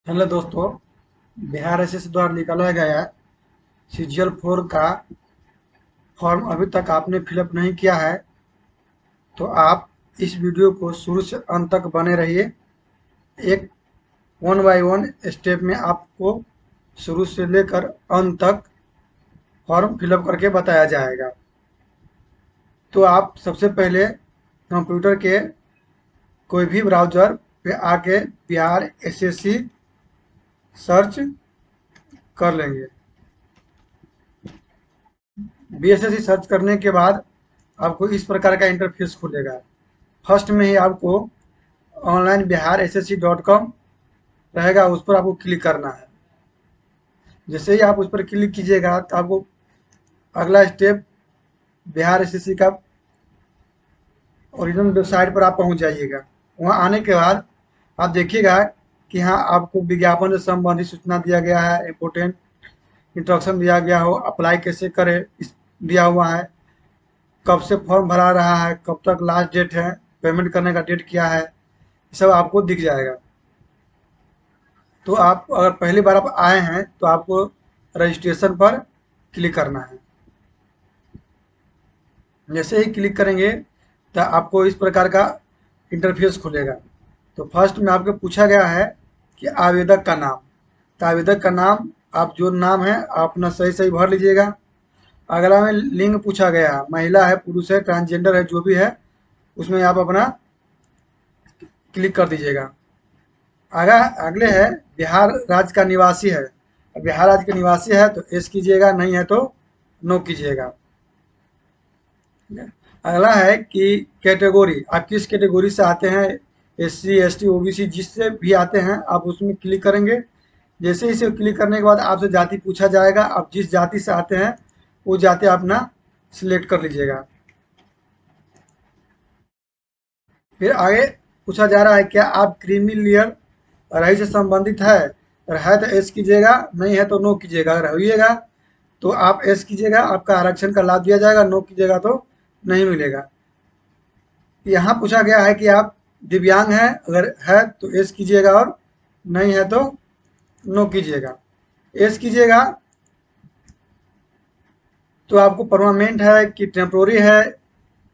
Hello दोस्तों। Bihar SSC द्वारा निकाला गया सीजीएल 4 का फॉर्म अभी तक आपने फिलअप नहीं किया है तो आप इस वीडियो को शुरू से अंत तक बने रहिए। एक वन बाय वन स्टेप में आपको शुरू से लेकर अंत तक फॉर्म फिलअप करके बताया जाएगा। तो आप सबसे पहले कंप्यूटर के कोई भी ब्राउज़र पे आके बिहार एसएससी सर्च कर लेंगे। बीएसएससी सर्च करने के बाद आपको इस प्रकार का इंटरफेस खुलेगा। फर्स्ट में ही आपको ऑनलाइन बिहार SSC.com रहेगा, उस पर आपको क्लिक करना है। जैसे ही आप उस पर क्लिक कीजिएगा तो आपको अगला स्टेप बिहार एसएससी का ओरिजिनल वेबसाइट पर आप पहुंच जाइएगा। वहां आने के बाद आप देखिएगा कि हाँ, आपको विज्ञापन से संबंधित सूचना दिया गया है, इम्पोर्टेंट इंस्ट्रक्शन दिया गया हो, अप्लाई कैसे करें दिया हुआ है, कब से फॉर्म भरा रहा है, कब तक लास्ट डेट है, पेमेंट करने का डेट क्या है, सब आपको दिख जाएगा। तो आप अगर पहली बार आप आए हैं तो आपको रजिस्ट्रेशन पर क्लिक करना है। जैसे ही क्लिक करेंगे तो आपको इस प्रकार का इंटरफेस खुलेगा। तो फर्स्ट में आपको पूछा गया है कि आवेदक का नाम। तो आवेदक का नाम, आप जो नाम है आप अपना सही सही भर लीजिएगा। अगला में लिंग पूछा गया है, महिला है, पुरुष है, ट्रांसजेंडर है, जो भी है उसमें आप अपना क्लिक कर दीजिएगा। आगे अगले है बिहार राज्य का निवासी है। बिहार राज्य के निवासी है तो एस कीजिएगा, नहीं है तो नो कीजिएगा। अगला है कि कैटेगरी, आप किस कैटेगरी से आते हैं, SC ST OBC जिससे भी आते हैं आप उसमें क्लिक करेंगे। जैसे ही इसे क्लिक करने के बाद आपसे जाति पूछा जाएगा, आप जिस जाति से आते हैं वो जाति अपना सिलेक्ट कर लीजिएगा। फिर आगे पूछा जा रहा है क्या आप क्रीमी लेयर रही से संबंधित है। अगर है तो एस कीजिएगा, नहीं है तो नो कीजिएगा। अगर होइएगा तो आप एस कीजिएगा, आपका आरक्षण का लाभ दिया जाएगा। नो कीजिएगा तो नहीं मिलेगा। यहाँ पूछा गया है कि आप दिव्यांग हैं, अगर है तो एस कीजिएगा और नहीं है तो नो कीजिएगा। एस कीजिएगा तो आपको परमानेंट है कि टेम्प्रोरी है,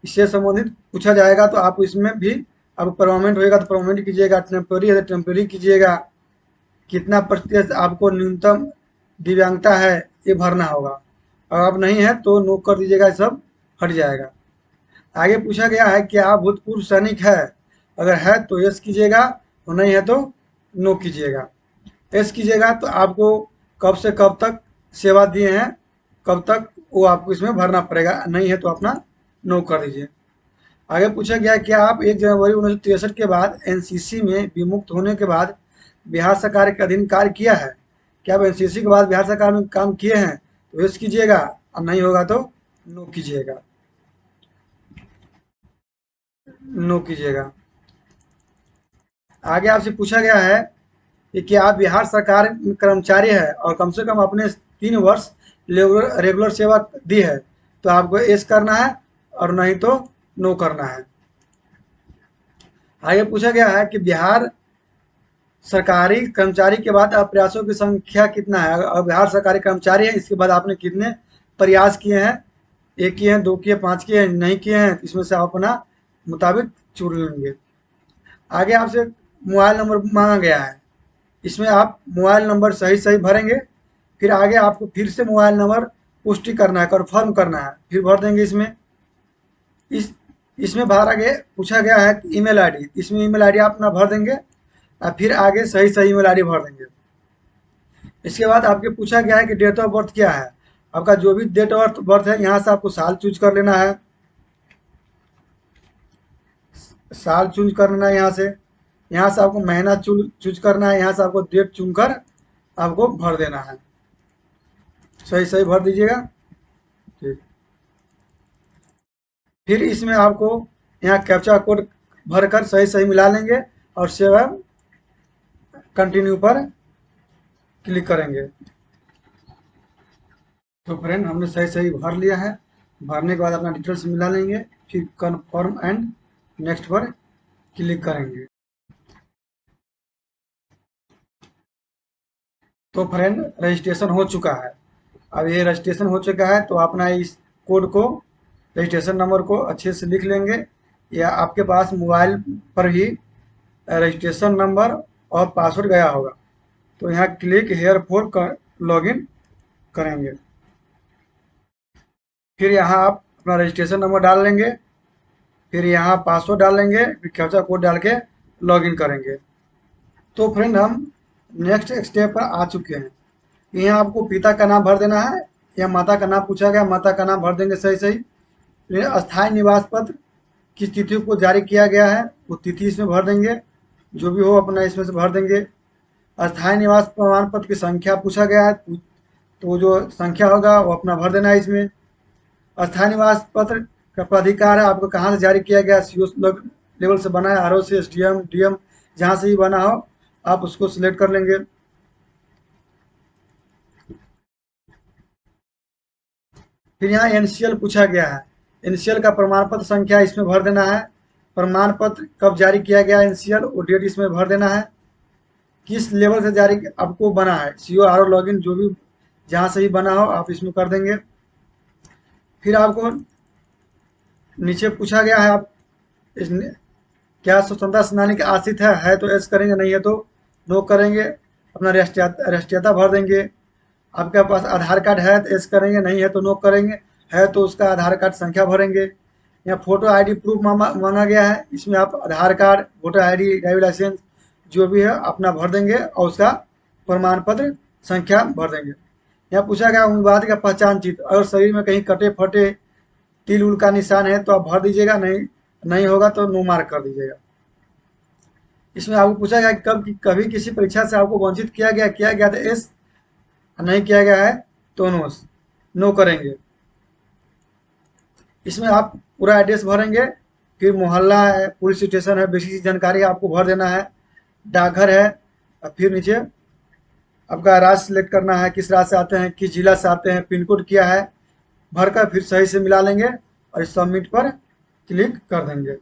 इससे संबंधित पूछा जाएगा। तो आप इसमें भी आपको परमानेंट होएगा तो परमानेंट कीजिएगा, टेम्प्रोरी है तो टेम्प्रोरी कीजिएगा। कितना प्रतिशत आपको न्यूनतम दिव्यांगता है ये भरना होगा। और अब नहीं है तो नो कर दीजिएगा, सब हट जाएगा। आगे पूछा गया है कि आप भूतपूर्व सैनिक है। अगर है तो यस कीजिएगा और नहीं है तो नो कीजिएगा। यस कीजिएगा तो आपको कब से कब तक सेवा दिए हैं, कब तक वो आपको इसमें भरना पड़ेगा। नहीं है तो अपना नो कर दीजिए। आगे पूछा गया कि आप 1 जनवरी 1963 के बाद एनसीसी में विमुक्त होने के बाद बिहार सरकार के अधीन कार्य किया है। क्या आप एनसीसी के बाद बिहार सरकार में काम किए हैं, तो यस कीजिएगा और नहीं होगा तो नो कीजिएगा। नो कीजिएगा। आगे आपसे पूछा गया है कि क्या आप बिहार सरकार में कर्मचारी है और कम से कम अपने 3 वर्ष रेगुलर सेवा दी है, तो आपको एस करना है और नहीं तो नो करना है। आगे पूछा गया है कि बिहार सरकारी कर्मचारी के बाद अप्रयासों की संख्या कितना है। अगर बिहार सरकारी कर्मचारी है इसके बाद आपने कितने प्रयास किए हैं, 1 किए हैं, 2 किए, 5 किए हैं, नहीं किए हैं, इसमें से आप अपना मुताबिक चुन लेंगे। आगे आपसे मोबाइल नंबर मांगा गया है, इसमें आप मोबाइल नंबर सही सही भरेंगे। फिर आगे आपको फिर से मोबाइल नंबर पुष्टि करना है, कन्फर्म करना है, फिर भर देंगे। इस इसमें भरा गया पूछा गया है ईमेल आईडी, इसमें ईमेल आईडी आप अपना भर देंगे और फिर आगे सही सही ईमेल आईडी भर देंगे। इसके बाद आपके पूछा गया है कि डेट ऑफ बर्थ क्या है। आपका जो भी डेट ऑफ बर्थ है यहाँ से आपको साल चूज कर लेना है, साल चूज करना है यहाँ से आपको महीना चूज करना है, यहाँ से आपको डेट चुनकर आपको भर देना है। सही सही भर दीजिएगा। ठीक। फिर इसमें आपको यहाँ कैप्चा कोड भरकर सही सही मिला लेंगे और सेव कंटिन्यू पर क्लिक करेंगे। तो फ्रेंड हमने सही सही भर लिया है। भरने के बाद अपना डिटेल्स मिला लेंगे, फिर कन्फर्म एंड नेक्स्ट पर क्लिक करेंगे। तो फ्रेंड रजिस्ट्रेशन हो चुका है। अब ये रजिस्ट्रेशन हो चुका है तो अपना इस कोड को, रजिस्ट्रेशन नंबर को अच्छे से लिख लेंगे, या आपके पास मोबाइल पर ही रजिस्ट्रेशन नंबर और पासवर्ड गया होगा। तो यहाँ क्लिक हेयर फॉर लॉगिन करेंगे। फिर यहाँ आप अपना रजिस्ट्रेशन नंबर डाल लेंगे, फिर यहाँ पासवर्ड डाल लेंगे, फिर कैप्चा कोड डाल के लॉगिन करेंगे। तो फ्रेंड हम नेक्स्ट स्टेप पर आ चुके हैं। यहाँ आपको पिता का नाम भर देना है या माता का नाम पूछा गया, माता का नाम भर देंगे सही सही। फिर अस्थायी निवास पत्र किस तिथि को जारी किया गया है वो तिथि इसमें भर देंगे, जो भी हो अपना इसमें से भर देंगे। अस्थायी निवास प्रमाण पत्र की संख्या पूछा गया है, तो जो संख्या होगा वो अपना भर देना है इसमें। अस्थायी निवास पत्र का प्राधिकार है, आपको कहाँ से जारी किया गया, सीओ लेवल से बना है, आरओ से, एसडीएम, डीएम, जहाँ से भी बना हो आप उसको सिलेक्ट कर लेंगे। फिर यहाँ एनसीएल पूछा गया है, एनसीएल का प्रमाण पत्र संख्या इसमें भर देना है। प्रमाण पत्र कब जारी किया गया एनसीएल वो डेट इसमें भर देना है। किस लेवल से जारी आपको बना है, सीओ आरओ लॉगिन जो भी जहाँ से ही बना हो आप इसमें कर देंगे। फिर आपको नीचे पूछा गया है, आप इस क्या स्वतंत्रता सेनानी के आश्रित है तो एस करेंगे, नहीं है तो नो करेंगे। अपना राष्ट्रीयता भर देंगे। आपके पास आधार कार्ड है तो एस करेंगे, नहीं है तो नो करेंगे, है तो उसका आधार कार्ड संख्या भरेंगे। यहाँ फोटो आईडी प्रूफ मांगा गया है, इसमें आप Aadhaar card, voter ID, driving licence जो भी है अपना भर देंगे और उसका प्रमाण पत्र संख्या भर देंगे। यहाँ पूछा गया उम्मीदवार का पहचान चिन्ह, अगर शरीर में कहीं कटे फटे तिल उल का निशान है तो आप भर दीजिएगा, नहीं नहीं होगा तो नो मार्क कर दीजिएगा। इसमें आपको पूछा गया कब कभी किसी परीक्षा से आपको वंचित किया गया तो एस, नहीं किया गया है तो नो करेंगे। इसमें आप पूरा एड्रेस भरेंगे, फिर मोहल्ला है, पुलिस स्टेशन है, बेसिक जानकारी आपको भर देना है, डाकघर है, और फिर नीचे आपका राज्य सिलेक्ट करना है, किस राज्य से आते हैं, किस जिला से आते हैं, पिन कोड क्या है, भरकर फिर सही से मिला लेंगे और सबमिट पर क्लिक कर देंगे।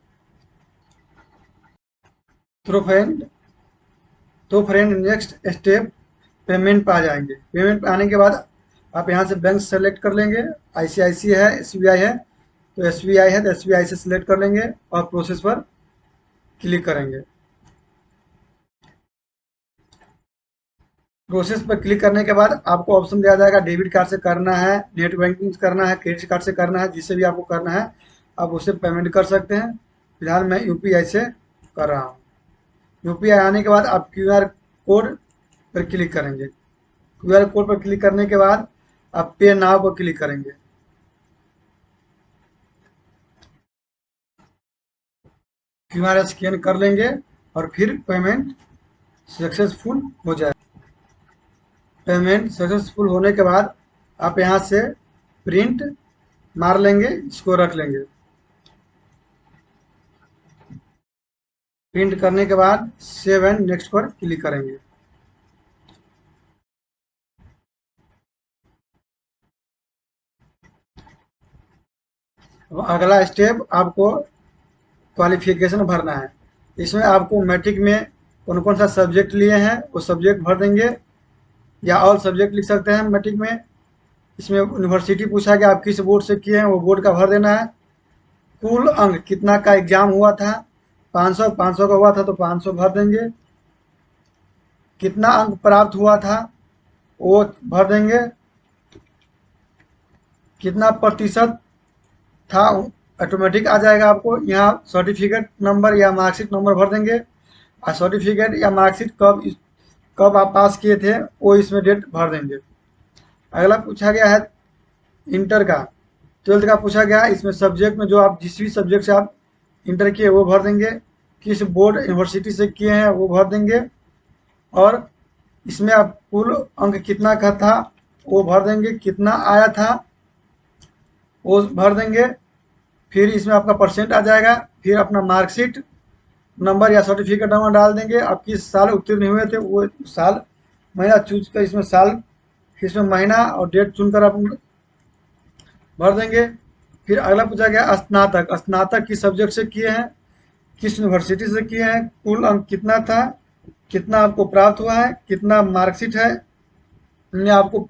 तो फ्रेंड नेक्स्ट स्टेप पेमेंट पे आ जाएंगे। पेमेंट पे आने के बाद आप यहाँ से बैंक सेलेक्ट कर लेंगे, आईसीआईसी है, एसबीआई है तो एसबीआई है तो एसबीआई से सिलेक्ट कर लेंगे और प्रोसेस पर क्लिक करेंगे। प्रोसेस पर क्लिक करने के बाद आपको ऑप्शन दिया जाएगा डेबिट कार्ड से करना है, नेट बैंकिंग से करना है, क्रेडिट कार्ड से करना है, जिससे भी आपको करना है आप उससे पेमेंट कर सकते हैं। फिलहाल मैं यूपीआई से कर रहा हूँ। यूपीआई आने के बाद आप क्यूआर कोड पर क्लिक करेंगे। क्यूआर कोड पर क्लिक करने के बाद आप पे नाउ पर क्लिक करेंगे। क्यूआर स्कैन कर लेंगे और फिर पेमेंट सक्सेसफुल हो जाए। पेमेंट सक्सेसफुल होने के बाद आप यहाँ से प्रिंट मार लेंगे, इसको रख लेंगे। प्रिंट करने के बाद सेव एंड नेक्स्ट पर क्लिक करेंगे। अब अगला स्टेप आपको क्वालिफिकेशन भरना है। इसमें आपको मैट्रिक में कौन कौन सा सब्जेक्ट लिए हैं वो सब्जेक्ट भर देंगे, या ऑल सब्जेक्ट लिख सकते हैं मैट्रिक में। इसमें यूनिवर्सिटी पूछा गया आप किस बोर्ड से किए हैं वो बोर्ड का भर देना है। कुल अंक कितना का एग्जाम हुआ था, 500 500 का हुआ था तो 500 भर देंगे। कितना अंक प्राप्त हुआ था वो भर देंगे। कितना प्रतिशत था ऑटोमेटिक आ जाएगा आपको। यहाँ सर्टिफिकेट नंबर या मार्कशीट नंबर भर देंगे, और सर्टिफिकेट या मार्कशीट कब आप पास किए थे वो इसमें डेट भर देंगे। अगला पूछा गया है इंटर का, 12th का पूछा गया है। इसमें सब्जेक्ट में जो आप जिस भी सब्जेक्ट से आप इंटर किए वो भर देंगे, किस बोर्ड यूनिवर्सिटी से किए हैं वो भर देंगे, और इसमें आप कुल अंक कितना का था वो भर देंगे, कितना आया था वो भर देंगे। फिर इसमें आपका परसेंट आ जाएगा, फिर अपना मार्कशीट नंबर या सर्टिफिकेट नंबर डाल देंगे, आप किस साल उत्तीर्ण हुए थे वो साल महीना चूज कर, इसमें साल, इसमें महीना और डेट चुनकर आप भर देंगे। फिर अगला पूछा गया स्नातक, स्नातक किस सब्जेक्ट से किए हैं, किस यूनिवर्सिटी से किए हैं, कुल अंक कितना था, कितना आपको प्राप्त हुआ है, कितना मार्कशीट है, में आपको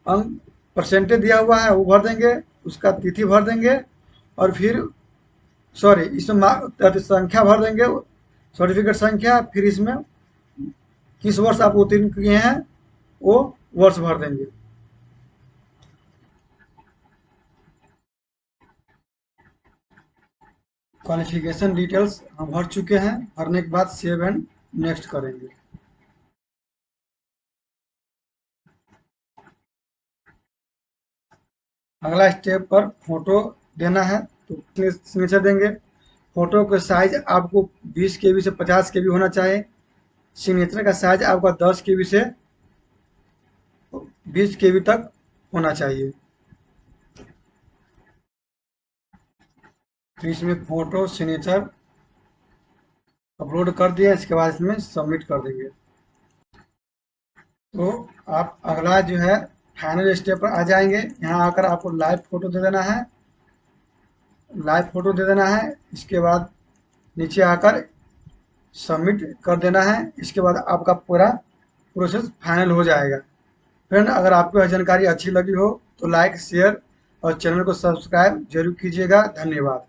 अंक परसेंटेज दिया हुआ है वो भर देंगे, उसका तिथि भर देंगे, और फिर सॉरी इसमें संख्या भर देंगे, सर्टिफिकेट संख्या, फिर इसमें किस वर्ष आप उत्तीर्ण किए हैं वो वर्ष भर देंगे। क्वालिफिकेशन डिटेल्स हम भर चुके हैं, भरने के बाद सेव एंड नेक्स्ट करेंगे। अगला स्टेप पर फोटो देना है तो सिग्नेचर देंगे। फोटो का साइज आपको 20 KB से 50 KB होना चाहिए। सिग्नेचर का साइज आपका 10 KB से 20 KB तक होना चाहिए। तो इसमें फोटो सिग्नेचर अपलोड कर दिया, इसके बाद इसमें सबमिट कर देंगे। तो आप अगला जो है फाइनल स्टेप पर आ जाएंगे। यहाँ आकर आपको लाइव फोटो दे देना है, लाइव फोटो दे देना है। इसके बाद नीचे आकर सबमिट कर देना है। इसके बाद आपका पूरा प्रोसेस फाइनल हो जाएगा। फ्रेंड, अगर आपको यह जानकारी अच्छी लगी हो तो लाइक शेयर और चैनल को सब्सक्राइब जरूर कीजिएगा। धन्यवाद।